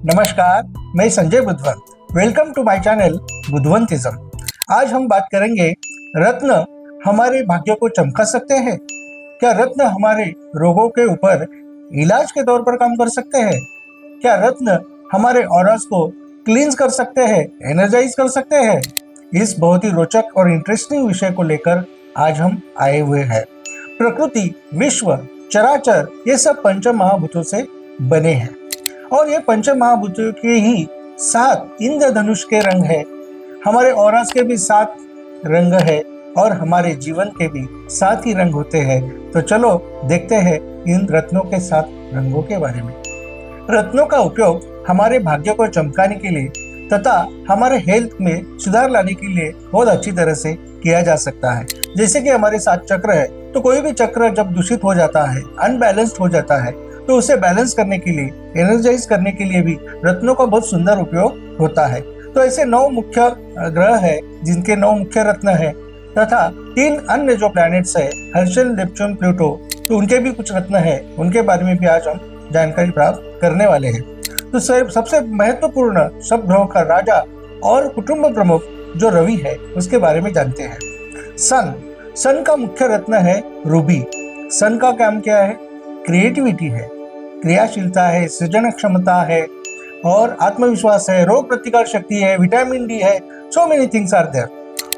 नमस्कार, मैं Sanjay Budhwant. Welcome to my channel Budhwantism. आज हम बात करेंगे, रत्न हमारे भाग्य को चमका सकते हैं? क्या रत्न हमारे रोगों के ऊपर इलाज के तौर पर काम कर सकते हैं? क्या रत्न हमारे ऑरास को क्लींस कर सकते हैं, एनर्जाइज कर सकते हैं? इस बहुत ही रोचक और इंटरेस्टिंग विषय को लेकर आज हम आए हुए हैं। प्रकृति, विश्व, चराचर ये सब पंच महाभूतों से बने हैं और ये पंच महाभूतों के ही 7 इंद्रधनुष के रंग है। हमारे ऑरास के भी 7 रंग है और हमारे जीवन के भी 7 ही रंग होते हैं। तो चलो देखते हैं इन रत्नों के 7 रंगों के बारे में। रत्नों का उपयोग हमारे भाग्य को चमकाने के लिए तथा हमारे हेल्थ में सुधार लाने के लिए बहुत अच्छी तरह से किया जा सकता है। जैसे कि हमारे 7 चक्र है, तो कोई भी चक्र जब दूषित हो जाता है, अनबैलेंस्ड हो जाता है, तो उसे बैलेंस करने के लिए, एनर्जाइज करने के लिए भी रत्नों का बहुत सुंदर उपयोग होता है। तो ऐसे 9 मुख्य ग्रह है जिनके 9 मुख्य रत्न है तथा 3 अन्य जो प्लैनेट्स है, हर्षल, नेपच्यून, प्लूटो, तो उनके भी कुछ रत्न है। उनके बारे में भी आज हम जानकारी प्राप्त करने वाले हैं। तो सबसे महत्वपूर्ण सब ग्रहों का राजा और कुटुंब प्रमुख जो रवि है, उसके बारे में जानते हैं। सन का मुख्य रत्न है रूबी। सन का काम क्या है? क्रिएटिविटी है, क्रियाशीलता है, सृजन क्षमता है और आत्मविश्वास है, रोग प्रतिकार शक्ति है, विटामिन डी है, so many things are there.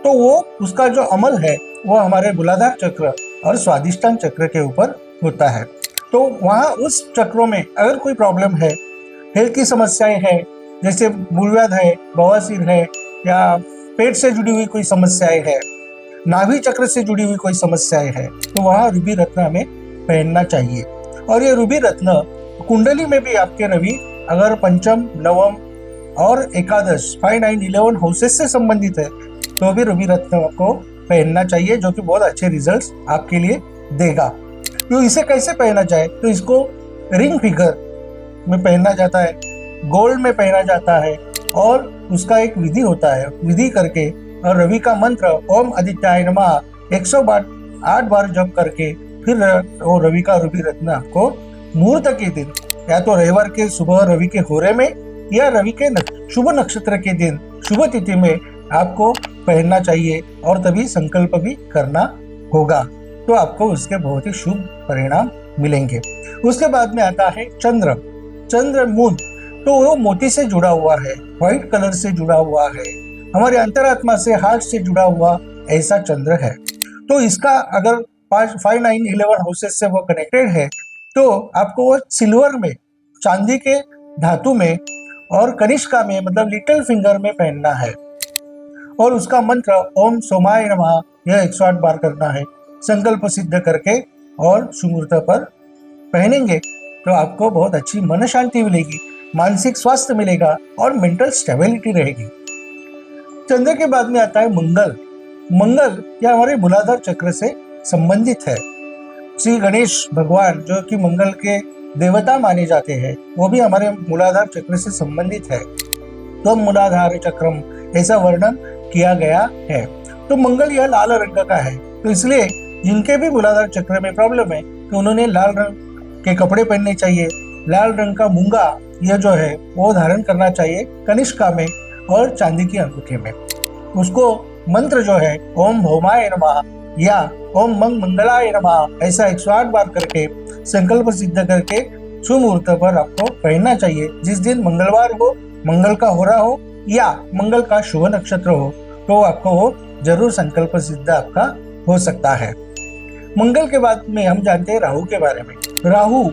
तो वो उसका जो अमल है वो हमारे मूलाधार चक्र और स्वादिष्टान चक्र के ऊपर होता है। तो वहाँ उस चक्रों में अगर कोई प्रॉब्लम है, हेल्थ की समस्याएं है, जैसे मूलव्याध है, बवासीर है, या पेट से जुड़ी हुई कोई समस्याएं है, नाभि चक्र से जुड़ी हुई कोई समस्याएं है, तो वहाँ रूबी रत्न हमें पहनना चाहिए। और ये रूबी रत्न कुंडली में भी आपके रवि अगर पंचम, नवम और एकादश 5, 9, 11 हाउसेस से संबंधित है, तो भी रूबी रत्न को पहनना चाहिए, जो कि बहुत अच्छे रिजल्ट्स आपके लिए देगा। तो इसे कैसे पहना जाए? तो इसको रिंग फिगर में पहनना जाता है, गोल्ड में पहना जाता है और उसका एक विधि होता है। विधि करके और रवि का मंत्र ओम आदित्याय नमः 108 बार जप करके फिर वो रवि का रूबी रत्न आपको मुहूर्त के दिन, या तो रविवार के सुबह रवि के होरे में या रवि के शुभ नक्षत्र के दिन शुभ तिथि में आपको पहनना चाहिए और तभी संकल्प भी करना होगा, तो आपको उसके बहुत ही शुभ परिणाम मिलेंगे। उसके बाद में आता है चंद्र मून। तो वो मोती से जुड़ा हुआ है, व्हाइट कलर से जुड़ा हुआ है, हमारे अंतरात्मा से, हार्ट से जुड़ा हुआ ऐसा चंद्र है। तो इसका अगर 5, 9, 11 हाउसेस से वो कनेक्टेड है, तो आपको वो सिल्वर में, चांदी के धातु में और कनिष्का में, मतलब लिटिल फिंगर में पहनना है और उसका मंत्र ओम सोमाय नमः यह 108 बार करना है संकल्प सिद्ध करके, और सुमुहूर्त पर पहनेंगे तो आपको बहुत अच्छी मन शांति मिलेगी, मानसिक स्वास्थ्य मिलेगा और मेंटल स्टेबिलिटी रहेगी। चंद्र के बाद में आता है मंगल यह हमारे मूलाधार चक्र से संबंधित है। श्री गणेश भगवान जो कि मंगल के देवता माने जाते हैं, वो भी हमारे मूलाधार चक्र से संबंधित है। तो मूलाधार चक्रम ऐसा वर्णन किया गया है। तो मंगल यह लाल रंग का है, तो इसलिए जिनके भी मूलाधार चक्र में प्रॉब्लम है, तो उन्होंने लाल रंग के कपड़े पहनने चाहिए। लाल रंग का मूंगा यह जो है वो धारण करना चाहिए कनिष्का में और चांदी की अंगूठी में। उसको मंत्र जो है ओम भौमाय नमः या ओम मंगलाय नमः ऐसा 108 बार करके संकल्प सिद्ध करके सुमुहूर्त पर आपको पहनना चाहिए। जिस दिन मंगलवार हो, मंगल का होरा हो या मंगल का शुभ नक्षत्र हो, तो आपको वो जरूर संकल्प सिद्ध आपका हो सकता है। मंगल के बाद में हम जानते हैं राहु के बारे में। राहु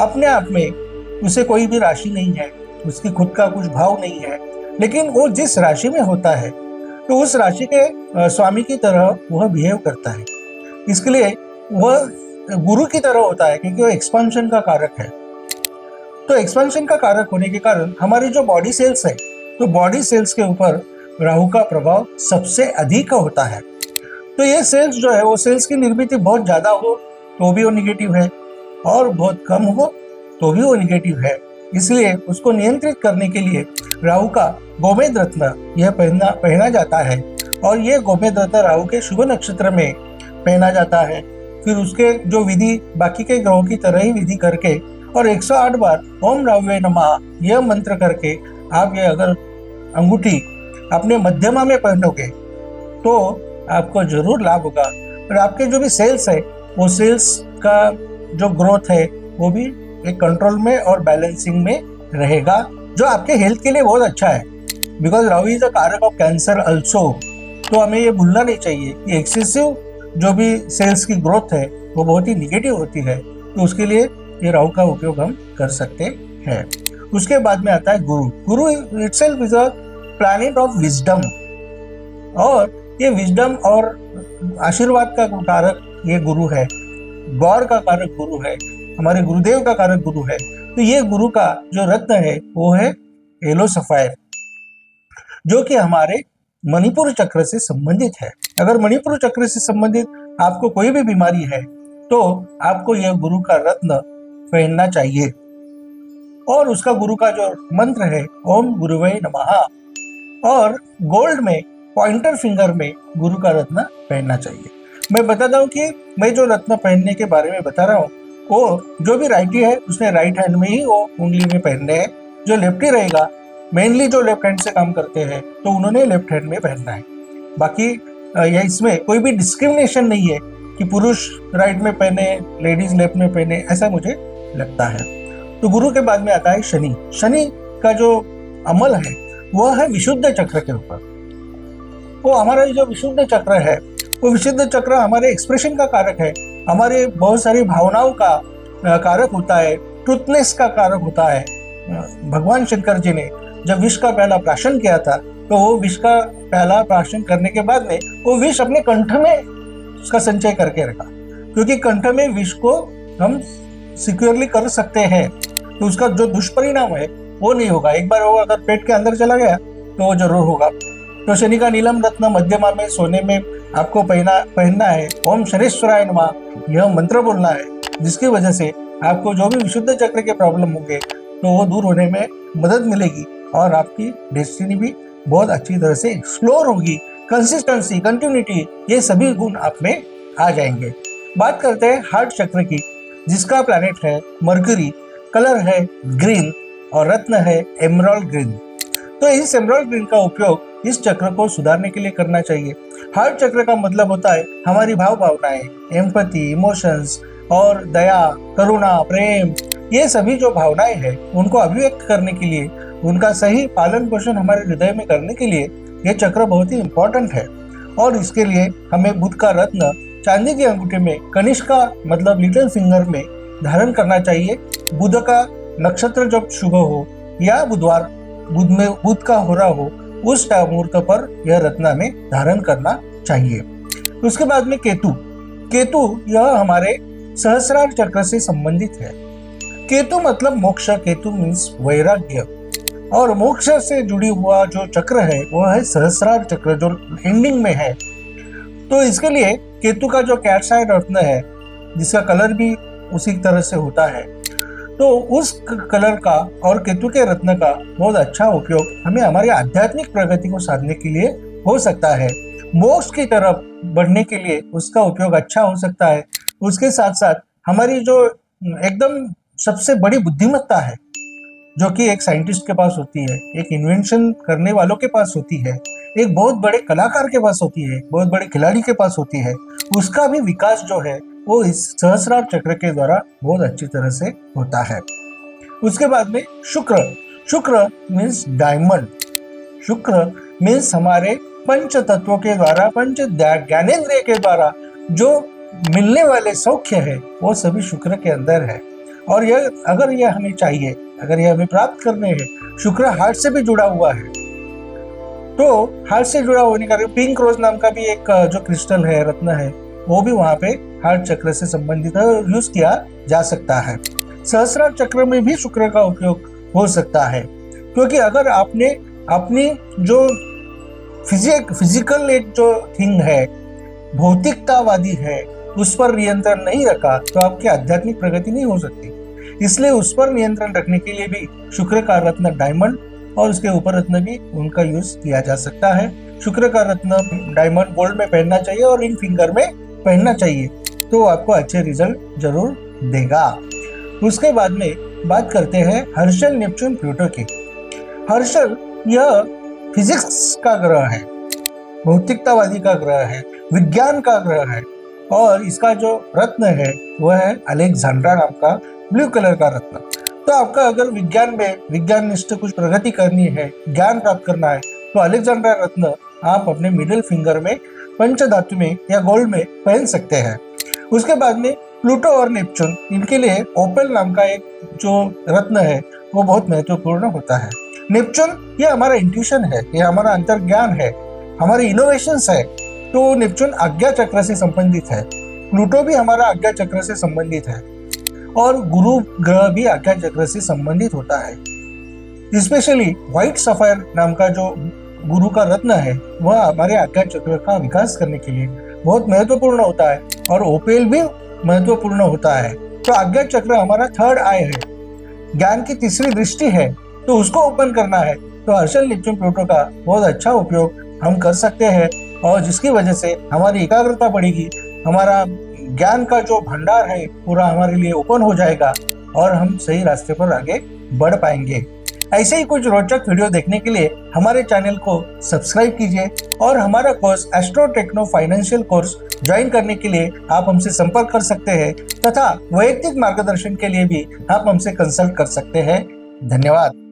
अपने आप में उसे कोई भी राशि नहीं है, उसकी खुद का कुछ भाव नहीं है, लेकिन वो जिस राशि में होता है तो उस राशि के स्वामी की तरह वह बिहेव करता है। इसके लिए वह गुरु की तरह होता है, क्योंकि वह एक्सपेंशन का कारक है। तो एक्सपेंशन का कारक होने के कारण हमारी जो बॉडी सेल्स है, तो बॉडी सेल्स के ऊपर राहु का प्रभाव सबसे अधिक होता है। तो ये सेल्स जो है, वो सेल्स की निर्मित बहुत ज्यादा हो तो भी वो निगेटिव है और बहुत कम हो तो भी वो निगेटिव है। इसलिए उसको नियंत्रित करने के लिए राहु का गोमेद रत्न यह पहना जाता है और ये गोमेद रत्न राहु के शुभ नक्षत्र में पहना जाता है। फिर उसके जो विधि बाकी के ग्रहों की तरह ही विधि करके और 108 बार ओम रावे नमः यह मंत्र करके आप ये अगर अंगूठी अपने मध्यमा में पहनोगे तो आपको जरूर लाभ होगा। और आपके जो भी सेल्स है वो सेल्स का जो ग्रोथ है वो भी एक कंट्रोल में और बैलेंसिंग में रहेगा, जो आपके हेल्थ के लिए बहुत अच्छा है। बिकॉज राहु इज अ कारक ऑफ कैंसर अल्सो। तो हमें ये भूलना नहीं चाहिए कि एक्सेसिव जो भी सेल्स की ग्रोथ है वो बहुत ही निगेटिव होती है। तो उसके लिए ये राहु का उपयोग हम कर सकते हैं। उसके बाद में आता है गुरु। गुरु itself is a planet of wisdom, और ये विजडम और आशीर्वाद का कारक ये गुरु है, गौर का कारक गुरु है, हमारे गुरुदेव का कारक गुरु है। तो ये गुरु का जो रत्न है वो है येलो सफायर, जो कि हमारे मणिपुर चक्र से संबंधित है। अगर मणिपुर चक्र से संबंधित आपको कोई भी बीमारी है तो आपको यह गुरु का रत्न पहनना चाहिए। और उसका गुरु का जो मंत्र है ओम गुरुवे नमः, और गोल्ड में पॉइंटर फिंगर में गुरु का रत्न पहनना चाहिए। मैं बताता हूँ कि मैं जो रत्न पहनने के बारे में बता रहा हूँ वो जो भी राइटी है उसने राइट हैंड में ही वो उंगली में पहनने हैं। जो लेफ्टी रहेगा, मेनली जो लेफ्ट हैंड से काम करते हैं तो उन्होंने लेफ्ट हैंड में पहनना है। बाकी यह इसमें कोई भी डिस्क्रिमिनेशन नहीं है कि पुरुष राइट में पहने लेडीज लेफ्ट में पहने, ऐसा मुझे लगता है। तो गुरु के बाद में आता है शनि। शनि का जो अमल है वह है विशुद्ध चक्र के ऊपर। वो हमारा जो विशुद्ध चक्र है वो विशुद्ध चक्र हमारे एक्सप्रेशन का कारक है, हमारे बहुत सारी भावनाओं का कारक होता है, ट्रुथनेस का कारक होता है। भगवान शंकर जी ने जब विष का प्याला प्राशन किया था तो वो विष का प्याला प्राशन करने के बाद में वो विष अपने कंठ में उसका संचय करके रखा, क्योंकि कंठ में विष को हम सिक्योरली कर सकते हैं तो उसका जो दुष्परिणाम है वो नहीं होगा। एक बार वो अगर पेट के अंदर चला गया तो वो जरूर होगा। तो शनि का नीलम रत्न मध्यमा में सोने में आपको पहनना है। ओम शनेश्वराय नमः यह मंत्र बोलना है, जिसकी वजह से आपको जो भी विशुद्ध चक्र के प्रॉब्लम होंगे तो वो दूर होने में मदद मिलेगी और आपकी डेस्टिनी भी बहुत अच्छी तरह से एक्सप्लोर होगी। कंसिस्टेंसी, कंटिन्यूटी, ये सभी गुण आप में आ जाएंगे। बात करते हैं हार्ट चक्र की, जिसका प्लैनेट है मरकरी, कलर है ग्रीन और रत्न है एमराल्ड ग्रीन। तो इस एमराल्ड ग्रीन का उपयोग इस चक्र को सुधारने के लिए करना चाहिए। हार्ट चक्र का मतलब होता है हमारी भावनाएं, एम्पैथी, इमोशंस और दया, करुणा, प्रेम, ये सभी जो भावनाएं हैं उनको अभिव्यक्त करने के लिए, उनका सही पालन पोषण हमारे हृदय में करने के लिए ये चक्र बहुत ही इम्पोर्टेंट है। और इसके लिए हमें बुध का रत्न चांदी की अंगूठी में कनिष्का मतलब लिटिल फिंगर में धारण करना चाहिए। बुध का नक्षत्र जब शुभ हो या बुधवार बुध का हो रहा हो उस मुहूर्त पर यह रत्न हमें धारण करना चाहिए। उसके बाद में केतु। केतु यह हमारे सहस्रार चक्र से संबंधित है। केतु मतलब मोक्ष, केतु मीन्स वैराग्य, और मोक्ष से जुड़ी हुआ जो चक्र है वह है सहस्रार चक्र जो एंडिंग में है। तो इसके लिए केतु का जो कैट्स आई रत्न है जिसका कलर भी उसी तरह से होता है, तो उस कलर का और केतु के रत्न का बहुत अच्छा उपयोग हमें हमारी आध्यात्मिक प्रगति को साधने के लिए हो सकता है। मोक्ष की तरफ बढ़ने के लिए उसका उपयोग अच्छा हो सकता है। उसके साथ साथ हमारी जो एकदम सबसे बड़ी बुद्धिमत्ता है जो कि एक साइंटिस्ट के पास होती है, एक इन्वेंशन करने वालों के पास होती है, एक बहुत बड़े कलाकार के पास होती है, बहुत बड़े खिलाड़ी के पास होती है, उसका भी विकास जो है वो इस सहस्रार चक्र के द्वारा बहुत अच्छी तरह से होता है। उसके बाद में शुक्र। शुक्र मीन्स डायमंड। शुक्र मीन्स हमारे पंच तत्वों के द्वारा, पंच ज्ञानेंद्रिय के द्वारा जो मिलने वाले सौख्य है वो सभी शुक्र के अंदर है। और यह अगर यह हमें चाहिए, अगर यह हमें प्राप्त करने हैं, शुक्र हार्ट से भी जुड़ा हुआ है। तो हार्ट से जुड़ा होने का पिंक रोज नाम का भी एक जो क्रिस्टल है, रत्न है, वो भी वहां पे हार्ट चक्र से संबंधित यूज किया जा सकता है। सहस्रार चक्र में भी शुक्र का उपयोग हो सकता है, क्योंकि अगर आपने अपनी जो फिजिकल एक जो थिंग है, भौतिकतावादी है, उस पर नियंत्रण नहीं रखा तो आपकी आध्यात्मिक प्रगति नहीं हो सकती। इसलिए उस पर नियंत्रण रखने के लिए भी शुक्र का रत्न डायमंड और उसके ऊपर रत्न भी उनका यूज किया जा सकता है। शुक्र का रत्न डायमंड गोल्ड में पहनना चाहिए और रिंग फिंगर में पहनना चाहिए, तो आपको अच्छे रिजल्ट जरूर देगा। उसके बाद में बात करते हैं हर्षल, नेपच्यून, प्लूटो की। हर्षल यह फिजिक्स का ग्रह है, भौतिकतावादी का ग्रह है, विज्ञान का ग्रह है, और इसका जो रत्न है वह है अलेक्जेंड्रा नाम का ब्लू कलर का रत्न। तो आपका अगर विज्ञान में विज्ञाननिष्ठ कुछ प्रगति करनी है, ज्ञान प्राप्त करना है, तो अलेक्जेंड्रा रत्न आप अपने मिडिल फिंगर में पंचधातु में या गोल्ड में पहन सकते हैं। उसके बाद में प्लूटो और नेपच्यून, इनके लिए ओपेल नाम का एक जो रत्न है वो बहुत महत्वपूर्ण होता है। नेपच्यून ये हमारा इंट्यूशन है, ये हमारा अंतर्ज्ञान है, हमारी इनोवेशंस है, तो नेपच्यून आज्ञा चक्र से संबंधित है। प्लूटो भी हमारा आज्ञा चक्र से संबंधित है, और गुरु ग्रह भी आज्ञा चक्र से संबंधित होता है। स्पेशली व्हाइट सफायर नाम का जो गुरु का रत्न है वह हमारे आज्ञा चक्र का विकास करने के लिए बहुत महत्वपूर्ण होता है, और ओपेल भी महत्वपूर्ण होता है। तो आज्ञा चक्र हमारा थर्ड आई है, ज्ञान की तीसरी दृष्टि है, तो उसको ओपन करना है तो हर्षल, नेपच्यून, प्लूटो का बहुत अच्छा उपयोग हम कर सकते हैं, और जिसकी वजह से हमारी एकाग्रता बढ़ेगी, हमारा ज्ञान का जो भंडार है पूरा हमारे लिए ओपन हो जाएगा, और हम सही रास्ते पर आगे बढ़ पाएंगे। ऐसे ही कुछ रोचक वीडियो देखने के लिए हमारे चैनल को सब्सक्राइब कीजिए, और हमारा course astro techno financial course join करने के लिए आप हमसे संपर्क कर सकते हैं, तथा वैयक्तिक मार्गदर्शन के लिए भी आप हमसे कंसल्ट कर सकते हैं। धन्यवाद।